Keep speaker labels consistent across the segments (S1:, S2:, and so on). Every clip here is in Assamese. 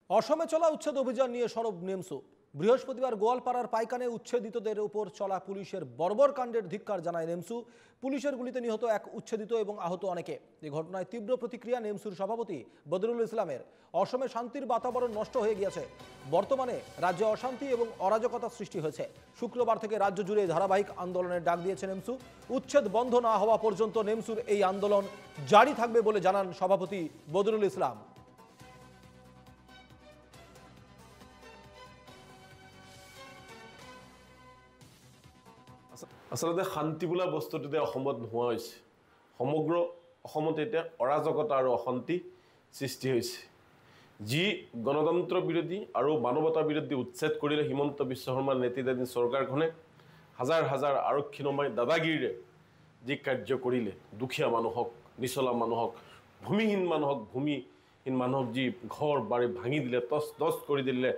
S1: অসমে চলা উচ্ছেদ অভিযান নিয়ে সরব নেমসু। বৃহস্পতিবার গোয়ালপাড়ার পাইকানে উচ্ছেদিতদের উপর চলা পুলিশের বর্বর কাণ্ডের ধিক্কার জানায় নেমসু। পুলিশের গুলিতে নিহত এক উচ্ছেদিত এবং আহত অনেকে। এই ঘটনায় তীব্র প্রতিক্রিয়া নেমসুর সভাপতি বদরুল ইসলামের। অসমে শান্তির বাতাবরণ নষ্ট হয়ে গিয়েছে। বর্তমানে রাজ্যে অশান্তি এবং অরাজকতা সৃষ্টি হয়েছে। শুক্রবার থেকে রাজ্য জুড়ে ধারাবাহিক আন্দোলনের ডাক দিয়েছে নেমসু। উচ্ছেদ বন্ধ না হওয়া পর্যন্ত নেমসুর এই আন্দোলন জারি থাকবে বলে জানান সভাপতি বদরুল ইসলাম।
S2: আসলে শান্তি বোলা বস্তুটোতে অসমত নোহোৱা হৈছে। সমগ্ৰ অসমত এতিয়া অৰাজকতা আৰু অশান্তি সৃষ্টি হৈছে। যি গণতন্ত্ৰ বিৰোধী আৰু মানৱতা বিৰোধী উচ্ছেদ কৰিলে হিমন্ত বিশ্ব শৰ্মাৰ নেতৃত্বাধীন চৰকাৰখনে হাজাৰ হাজাৰ আৰক্ষী নমাই দাদাগিৰিৰে যি কাৰ্য কৰিলে, দুখীয়া মানুহক, নিচলা মানুহক, ভূমিহীন মানুহক যি ঘৰ বাৰী ভাঙি দিলে, তছ তছ কৰি দিলে,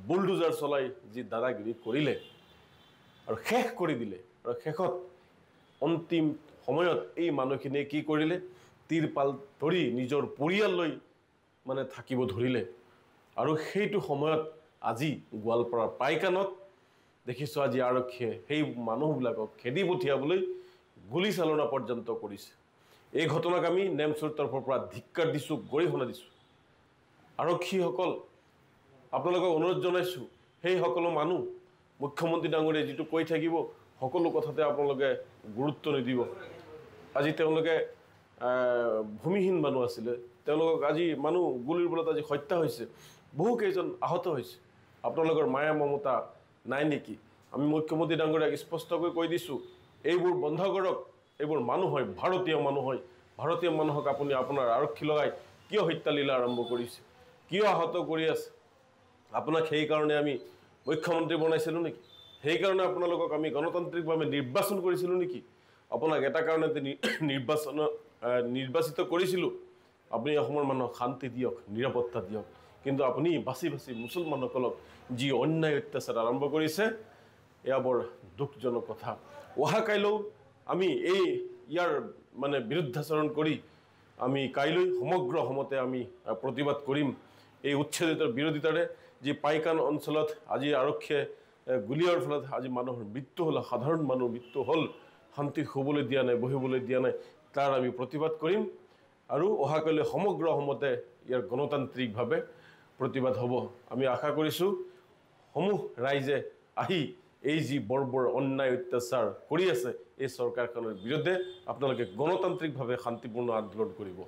S2: বুলডোজাৰ চলাই যি দাদাগিৰি কৰিলে আৰু শেষ কৰি দিলে। আৰু শেষত অন্তিম সময়ত এই মানুহখিনিয়ে কি কৰিলে, তিৰপাল ধৰি নিজৰ পৰিয়াল লৈ মানে থাকিব ধৰিলে। আৰু সেইটো সময়ত আজি গোৱালপাৰাৰ পাইকানত দেখিছোঁ আজি আৰক্ষীয়ে সেই মানুহবিলাকক খেদি পঠিয়াবলৈ গুলীচালনা পৰ্যন্ত কৰিছে। এই ঘটনাক আমি নেমচুৰ তৰফৰ পৰা ধিক্কাৰ দিছোঁ, গৰিহণা দিছোঁ। আৰক্ষীসকল আপোনালোকক অনুৰোধ জনাইছোঁ, সেই সকলো মানুহ মুখ্যমন্ত্ৰী ডাঙৰীয়ে যিটো কৈ থাকিব সকলো কথাতে আপোনালোকে গুৰুত্ব নিদিব। আজি তেওঁলোকে ভূমিহীন মানুহ আছিলে, তেওঁলোকক আজি মানুহ গুলিৰ বলত আজি হত্যা হৈছে, বহুকেইজন আহত হৈছে। আপোনালোকৰ মায়া মমতা নাই নেকি? আমি মুখ্যমন্ত্ৰী ডাঙৰীয়াক স্পষ্টকৈ কৈ দিছোঁ, এইবোৰ বন্ধ কৰক। এইবোৰ মানুহ হয়, ভাৰতীয় মানুহ হয়। ভাৰতীয় মানুহক আপুনি আপোনাৰ আৰক্ষী লগাই কিয় হত্যালীলা আৰম্ভ কৰিছে, কিয় আহত কৰি আছে? আপোনাক সেইকাৰণে আমি মুখ্যমন্ত্ৰী বনাইছিলোঁ নেকি? সেইকাৰণে আপোনালোকক আমি গণতান্ত্ৰিকভাৱে নিৰ্বাচন কৰিছিলোঁ নেকি? আপোনাক এটা কাৰণতে নিৰ্বাচিত কৰিছিলোঁ, আপুনি অসমৰ মানুহক শান্তি দিয়ক, নিৰাপত্তা দিয়ক। কিন্তু আপুনি বাছি বাছি মুছলমানসকলক যি অন্যায় অত্যাচাৰ আৰম্ভ কৰিছে, এয়া বৰ দুখজনক কথা। অহা কাইলৈও আমি ইয়াৰ মানে বিৰুদ্ধাচৰণ কৰি আমি কাইলৈ সমগ্ৰ অসমতে আমি প্ৰতিবাদ কৰিম। এই উচ্ছেদিতৰ বিৰোধিতাৰে যি পাইকান অঞ্চলত আজি আৰক্ষীয়ে গুলীয়াৰ ফলত আজি মানুহৰ মৃত্যু হ'ল, সাধাৰণ মানুহৰ মৃত্যু হ'ল, শান্তি শুবলৈ দিয়া নাই, বহিবলৈ দিয়া নাই, তাৰ আমি প্ৰতিবাদ কৰিম। আৰু অহাকাইলৈ সমগ্ৰ অসমতে ইয়াৰ গণতান্ত্ৰিকভাৱে প্ৰতিবাদ হ'ব। আমি আশা কৰিছোঁ সমূহ ৰাইজে আহি এই যি বৰ্বৰ অন্যায় অত্যাচাৰ কৰি আছে এই চৰকাৰখনৰ বিৰুদ্ধে আপোনালোকে গণতান্ত্ৰিকভাৱে শান্তিপূৰ্ণ আন্দোলন কৰিব।